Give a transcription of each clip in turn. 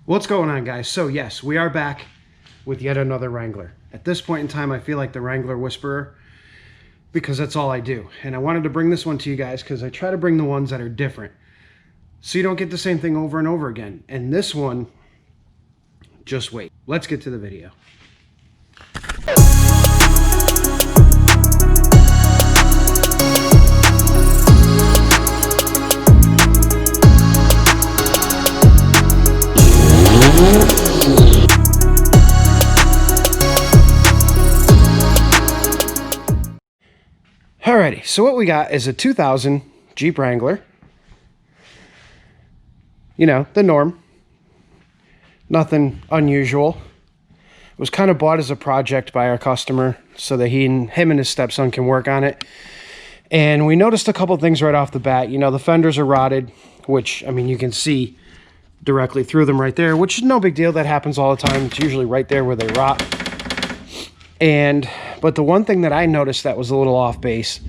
What's going on, guys? So yes, we are back with yet another Wrangler. At this point in time, I feel like the Wrangler Whisperer because that's all I do. And I wanted to bring this one to you guys because I try to bring the ones that are different so you don't get the same thing over and over again. And this one, just wait. Let's get to the video. Alrighty, so what we got is a 2000 Jeep Wrangler. You know, the norm. Nothing unusual. It was kind of bought as a project by our customer so that him and his stepson can work on it. And we noticed a couple things right off the bat. You know, the fenders are rotted, which, I mean, you can see directly through them right there, which is no big deal. That happens all the time. It's usually right there where they rot. But the one thing that I noticed that was a little off base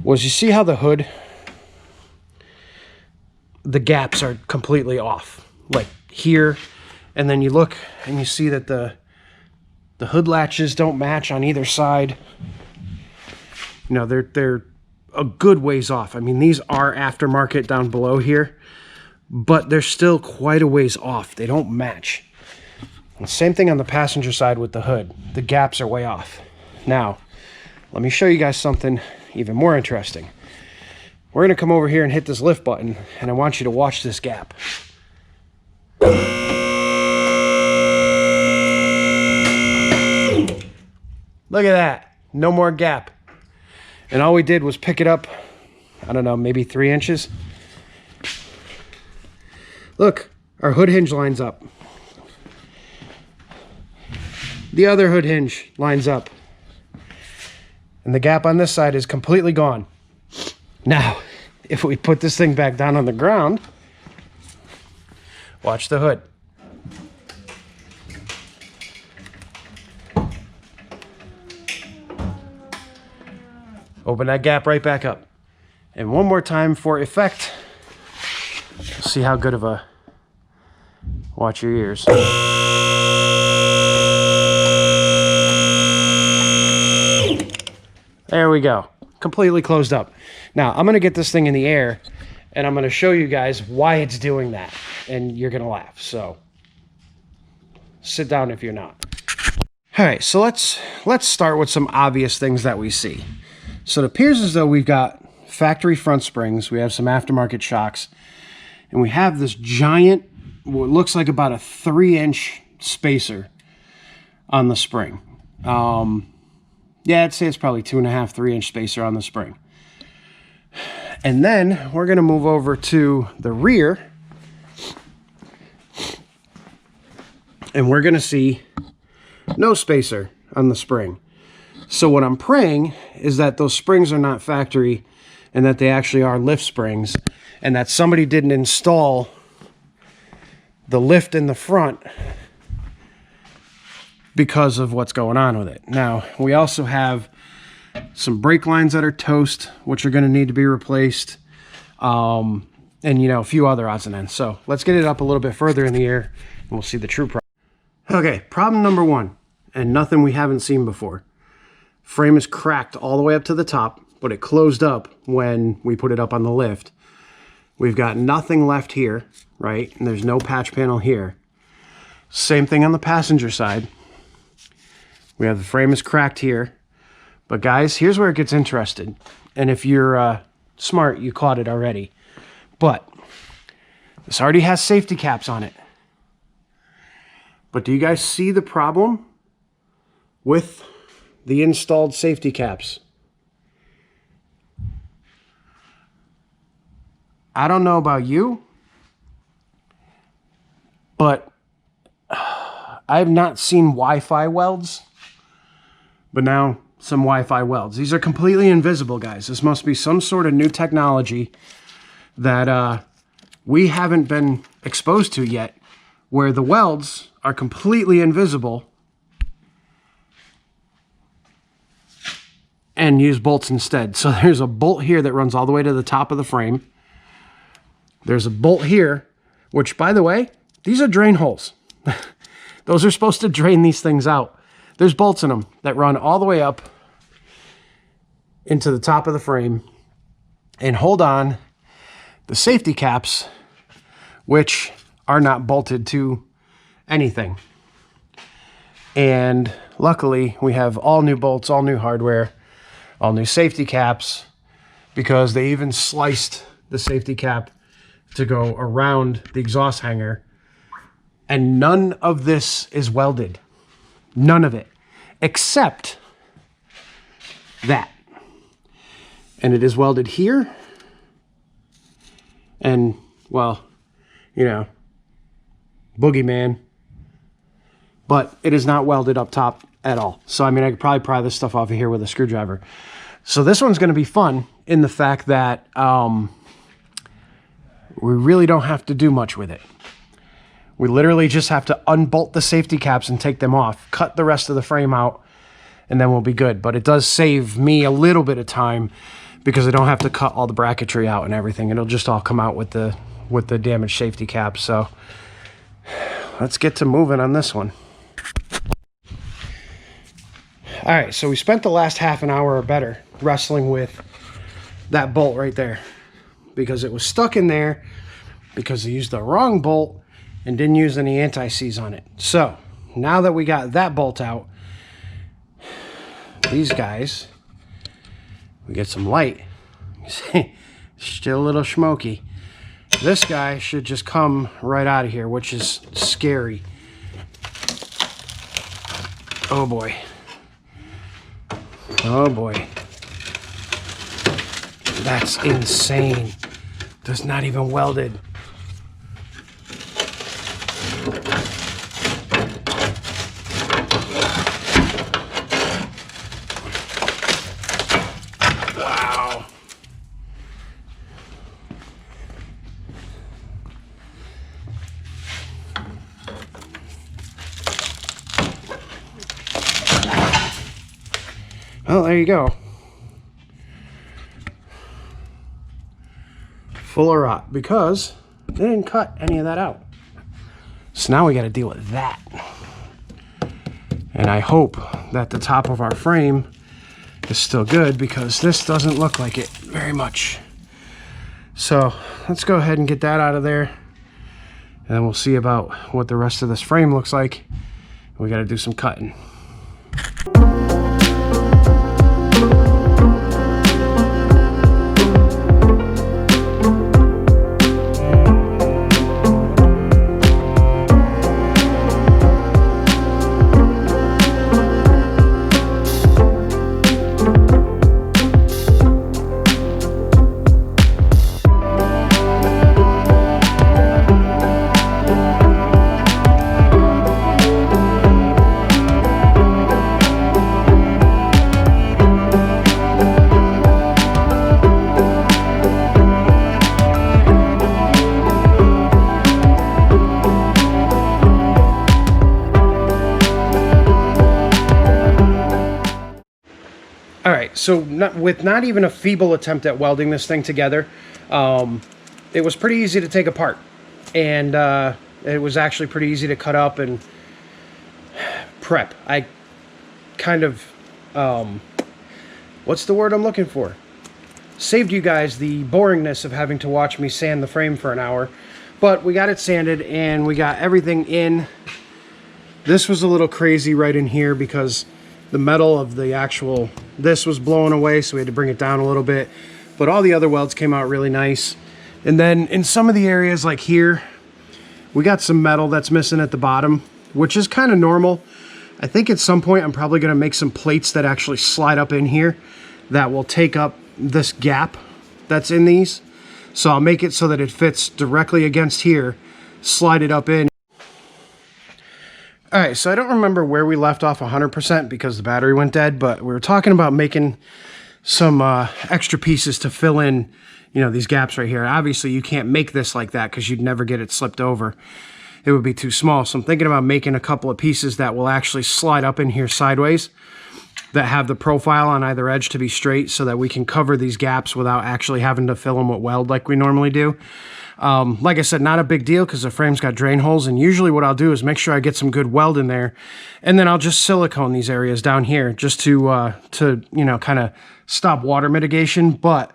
was, you see how the hood, the gaps are completely off, like here, and then you look and you see that the hood latches don't match on either side. You know, they're a good ways off. I mean, these are aftermarket down below here, but they're still quite a ways off. They don't match. And same thing on the passenger side with the hood. The gaps are way off. Now, let me show you guys something even more interesting. We're gonna come over here and hit this lift button, and I want you to watch this gap. Look at that, no more gap. And all we did was pick it up, I don't know, maybe 3 inches. Look, our hood hinge lines up. The other hood hinge lines up. And the gap on this side is completely gone. Now, if we put this thing back down on the ground, watch the hood. Open that gap right back up. And one more time for effect. See how good of a... Watch your ears. There we go. Completely closed up. Now, I'm going to get this thing in the air, and I'm going to show you guys why it's doing that. And you're going to laugh. So, sit down if you're not. All right, so let's start with some obvious things that we see. So it appears as though we've got factory front springs. We have some aftermarket shocks. And we have this giant, what looks like about a 3-inch spacer on the spring. Yeah, I'd say it's probably 2.5, 3-inch spacer on the spring. And then we're going to move over to the rear. And we're going to see no spacer on the spring. So what I'm praying is that those springs are not factory and that they actually are lift springs, and that somebody didn't install the lift in the front because of what's going on with it. Now, we also have some brake lines that are toast, which are going to need to be replaced, and, you know, a few other odds and ends. So let's get it up a little bit further in the air, and we'll see the true problem. Okay, problem number one, and nothing we haven't seen before. Frame is cracked all the way up to the top, but it closed up when we put it up on the lift. We've got nothing left here, right? And there's no patch panel here. Same thing on the passenger side. We have the frame is cracked here. But guys, here's where it gets interesting. And if you're smart, you caught it already. But this already has safety caps on it. But do you guys see the problem with the installed safety caps? I don't know about you, but I have not seen Wi-Fi welds, but now some Wi-Fi welds. These are completely invisible, guys. This must be some sort of new technology that we haven't been exposed to yet, where the welds are completely invisible and use bolts instead. So there's a bolt here that runs all the way to the top of the frame. There's a bolt here, which, by the way, these are drain holes. Those are supposed to drain these things out. There's bolts in them that run all the way up into the top of the frame and hold on the safety caps, which are not bolted to anything. And luckily we have all new bolts, all new hardware, all new safety caps, because they even sliced the safety cap to go around the exhaust hanger. And none of this is welded. None of it. Except that. And it is welded here. And, well, you know, boogeyman. But it is not welded up top at all. So, I mean, I could probably pry this stuff off of here with a screwdriver. So this one's going to be fun in the fact that we really don't have to do much with it. We literally just have to unbolt the safety caps and take them off, cut the rest of the frame out, and then we'll be good. But it does save me a little bit of time because I don't have to cut all the bracketry out and everything. It'll just all come out with the damaged safety caps. So let's get to moving on this one. All right, so we spent the last half an hour or better wrestling with that bolt right there because it was stuck in there because I used the wrong bolt and didn't use any anti-seize on it. So now that we got that bolt out, these guys, we get some light. See, still a little smoky. This guy should just come right out of here, which is scary. Oh boy. Oh boy. That's insane. That's not even welded. Wow. Well, there you go. Full of rot because they didn't cut any of that out. So now we got to deal with that. And I hope that the top of our frame is still good because this doesn't look like it very much. So let's go ahead and get that out of there. And then we'll see about what the rest of this frame looks like. We got to do some cutting. So with not even a feeble attempt at welding this thing together, it was pretty easy to take apart. And it was actually pretty easy to cut up and prep. I kind of, what's the word I'm looking for? Saved you guys the boringness of having to watch me sand the frame for an hour. But we got it sanded and we got everything in. This was a little crazy right in here because the metal of the actual, this was blowing away, so we had to bring it down a little bit. But all the other welds came out really nice. And then in some of the areas like here, we got some metal that's missing at the bottom, which is kind of normal. I think at some point I'm probably gonna make some plates that actually slide up in here that will take up this gap that's in these. So I'll make it so that it fits directly against here, slide it up in. All right, so I don't remember where we left off 100% because the battery went dead, but we were talking about making some extra pieces to fill in, you know, these gaps right here. Obviously, you can't make this like that because you'd never get it slipped over. It would be too small. So I'm thinking about making a couple of pieces that will actually slide up in here sideways that have the profile on either edge to be straight so that we can cover these gaps without actually having to fill them with weld like we normally do. Like I said, not a big deal because the frame's got drain holes, and usually what I'll do is make sure I get some good weld in there, and then I'll just silicone these areas down here just to you know, kind of stop water mitigation. But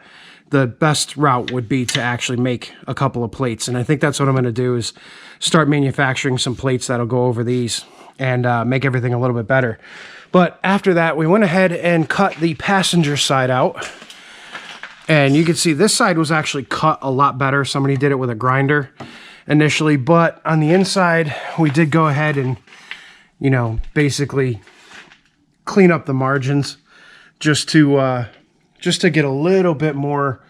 the best route would be to actually make a couple of plates, and I think that's what I'm going to do, is start manufacturing some plates that'll go over these and make everything a little bit better. But after that, we went ahead and cut the passenger side out. And you can see this side was actually cut a lot better. Somebody did it with a grinder initially, but on the inside, we did go ahead and, you know, basically clean up the margins just to get a little bit more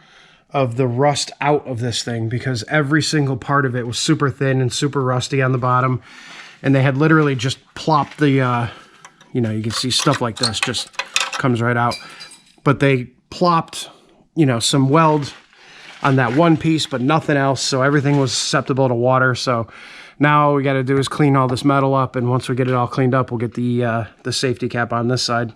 of the rust out of this thing, because every single part of it was super thin and super rusty on the bottom. And they had literally just plopped the, you know, you can see stuff like this just comes right out. But they plopped, you know, some weld on that one piece, but nothing else. So everything was susceptible to water. So now all we got to do is clean all this metal up. And once we get it all cleaned up, we'll get the safety cap on this side.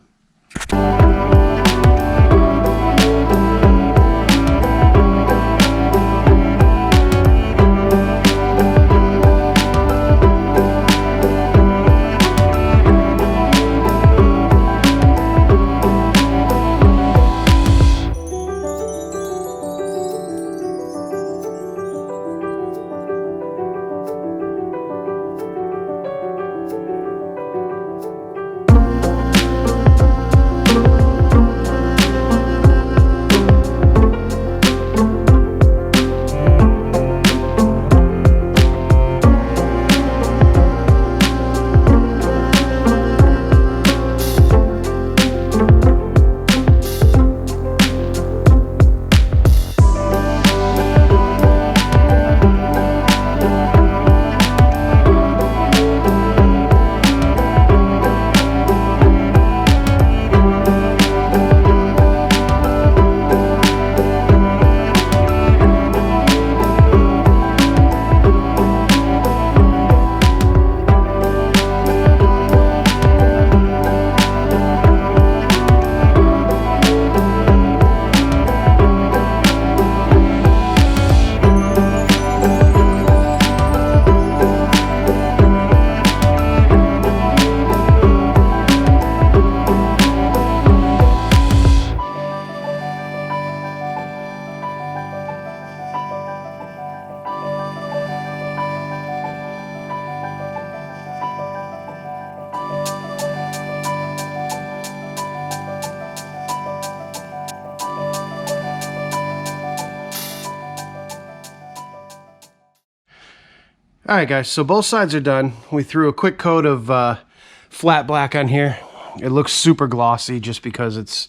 All right, guys, so both sides are done. We threw a quick coat of flat black on here. It looks super glossy just because it's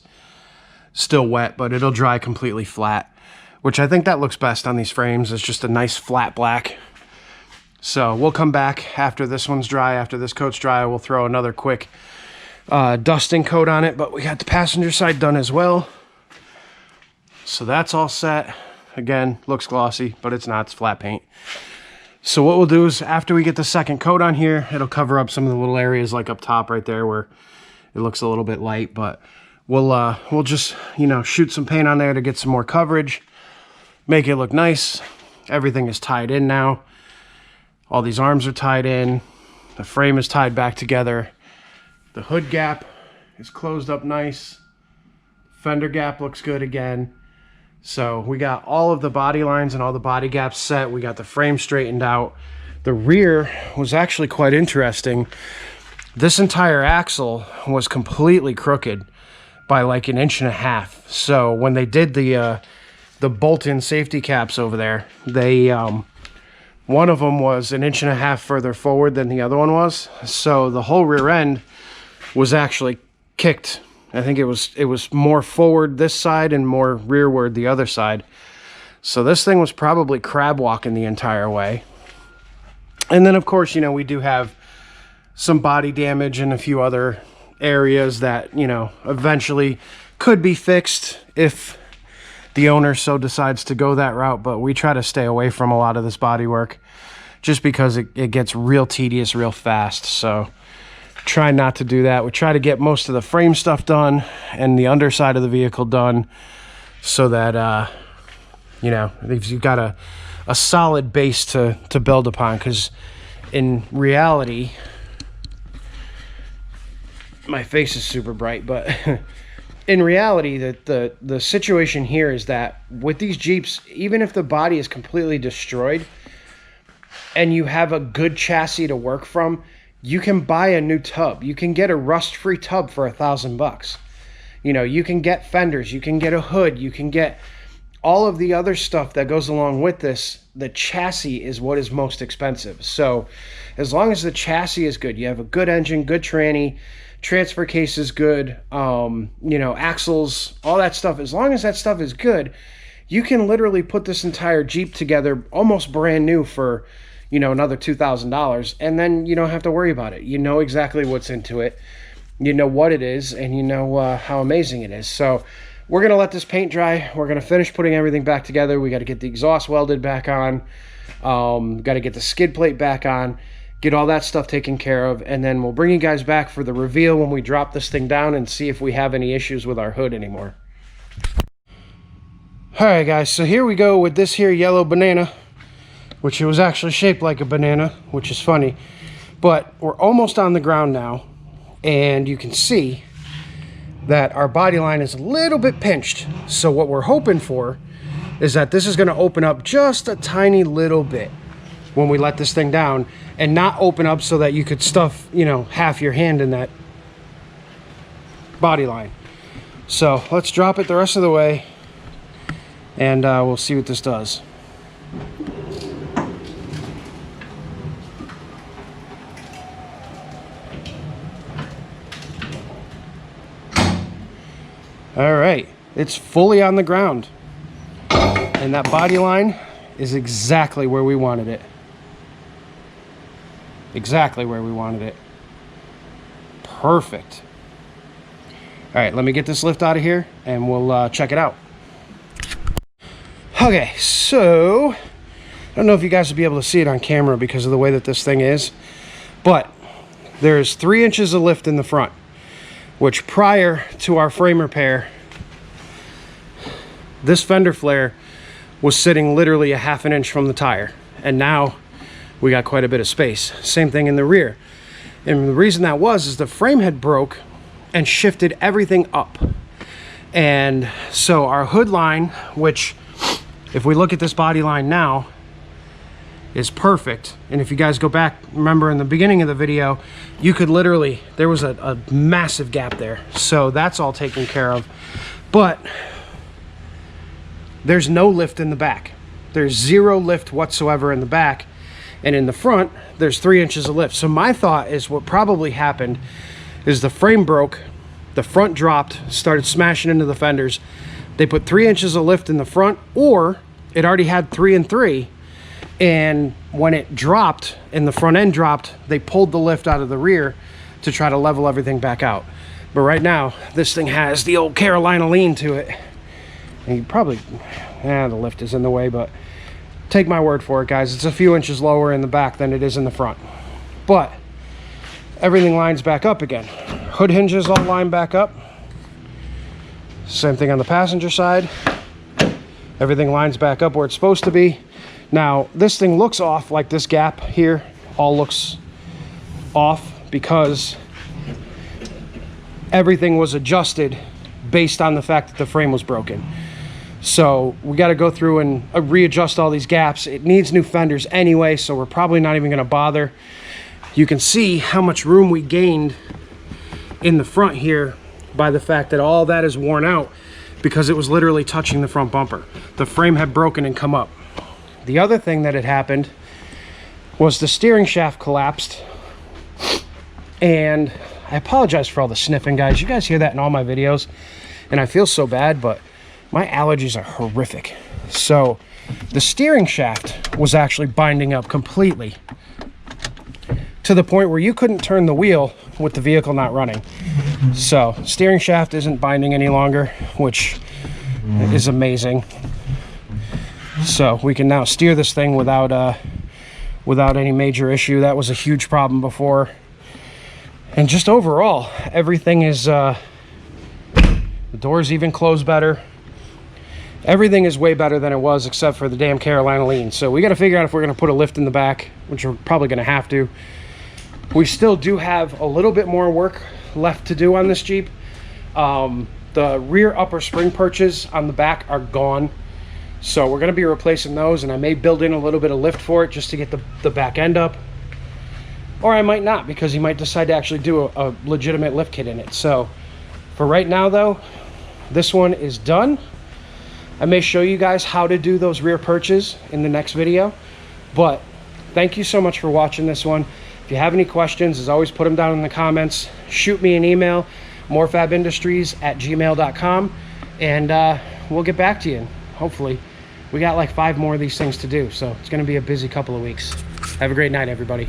still wet, but it'll dry completely flat, which I think that looks best on these frames. It's just a nice flat black. So we'll come back after this one's dry. After this coat's dry, we'll throw another quick dusting coat on it, but we got the passenger side done as well. So that's all set. Again, looks glossy, but it's not. It's flat paint. So what we'll do is after we get the second coat on here, it'll cover up some of the little areas like up top right there where it looks a little bit light, but we'll just, you know, shoot some paint on there to get some more coverage, make it look nice. Everything is tied in now. All these arms are tied in. The frame is tied back together. The hood gap is closed up nice. Fender gap looks good again. So we got all of the body lines and all the body gaps set. We got the frame straightened out. The rear was actually quite interesting. This entire axle was completely crooked by like 1.5 inches. So when they did the bolt-in safety caps over there, they one of them was 1.5 inches further forward than the other one was. So the whole rear end was actually kicked. I think it was more forward this side and more rearward the other side. So this thing was probably crab walking the entire way. And then of course, you know, we do have some body damage in a few other areas that, you know, eventually could be fixed if the owner so decides to go that route. But we try to stay away from a lot of this body work just because it gets real tedious real fast. So try not to do that. We try to get most of the frame stuff done and the underside of the vehicle done so that, you know, if you've got a solid base to build upon, because in reality, my face is super bright, but in reality, the situation here is that with these Jeeps, even if the body is completely destroyed and you have a good chassis to work from, you can buy a new tub. You can get a rust-free tub for $1,000. You know, you can get fenders, you can get a hood, you can get all of the other stuff that goes along with this. The chassis is what is most expensive. So as long as the chassis is good, you have a good engine, good tranny, transfer case is good, you know, axles, all that stuff. As long as that stuff is good, you can literally put this entire Jeep together almost brand new for, you know, another $2,000, and then you don't have to worry about it. You know exactly what's into it, you know what it is, and you know how amazing it is. So we're gonna let this paint dry. We're gonna finish putting everything back together. We got to get the exhaust welded back on, got to get the skid plate back on, get all that stuff taken care of, and then we'll bring you guys back for the reveal when we drop this thing down and see if we have any issues with our hood anymore. All right, guys, so here we go with this here yellow banana, which it was actually shaped like a banana, which is funny. But we're almost on the ground now, and you can see that our body line is a little bit pinched. So what we're hoping for is that this is gonna open up just a tiny little bit when we let this thing down, and not open up so that you could stuff, you know, half your hand in that body line. So let's drop it the rest of the way, and we'll see what this does. All right, it's fully on the ground, and that body line is exactly where we wanted it. Exactly where we wanted it. Perfect. All right, let me get this lift out of here and we'll check it out. Okay, so I don't know if you guys will be able to see it on camera because of the way that this thing is, but there's 3 inches of lift in the front, which prior to our frame repair, this fender flare was sitting literally a ½ an inch from the tire, and now we got quite a bit of space. Same thing in the rear. And the reason that was is the frame had broke and shifted everything up. And so our hood line, which if we look at this body line now, is perfect. And if you guys go back, remember in the beginning of the video, you could literally, there was a massive gap there. So that's all taken care of. But there's no lift in the back. There's 0 lift whatsoever in the back. And in the front, there's 3 inches of lift. So my thought is what probably happened is the frame broke, the front dropped, started smashing into the fenders. They put 3 inches of lift in the front, or it already had 3 and 3. And when it dropped and the front end dropped, they pulled the lift out of the rear to try to level everything back out. But right now, this thing has the old Carolina lean to it. And you probably, the lift is in the way, but take my word for it, guys. It's a few inches lower in the back than it is in the front. But everything lines back up again. Hood hinges all line back up. Same thing on the passenger side. Everything lines back up where it's supposed to be. Now, this thing looks off, like this gap here all looks off because everything was adjusted based on the fact that the frame was broken. So we got to go through and readjust all these gaps. It needs new fenders anyway, so we're probably not even going to bother. You can see how much room we gained in the front here by the fact that all that is worn out because it was literally touching the front bumper. The frame had broken and come up. The other thing that had happened was the steering shaft collapsed. And I apologize for all the sniffing, guys. You guys hear that in all my videos, and I feel so bad, but my allergies are horrific. So the steering shaft was actually binding up completely to the point where you couldn't turn the wheel with the vehicle not running. So steering shaft isn't binding any longer, which is amazing. So we can now steer this thing without any major issue. That was a huge problem before. And just overall, everything is, the doors even close better. Everything is way better than it was except for the damn Carolina lean. So we got to figure out if we're going to put a lift in the back, which we're probably going to have to. We still do have a little bit more work left to do on this Jeep. The rear upper spring perches on the back are gone. So we're going to be replacing those, and I may build in a little bit of lift for it just to get the back end up. Or I might not, because he might decide to actually do a legitimate lift kit in it. So for right now though, this one is done. I may show you guys how to do those rear perches in the next video, but thank you so much for watching this one. If you have any questions, as always, put them down in the comments. Shoot me an email, morfabindustries@gmail.com, and we'll get back to you. Hopefully, we got like 5 more of these things to do, so it's going to be a busy couple of weeks. Have a great night, everybody.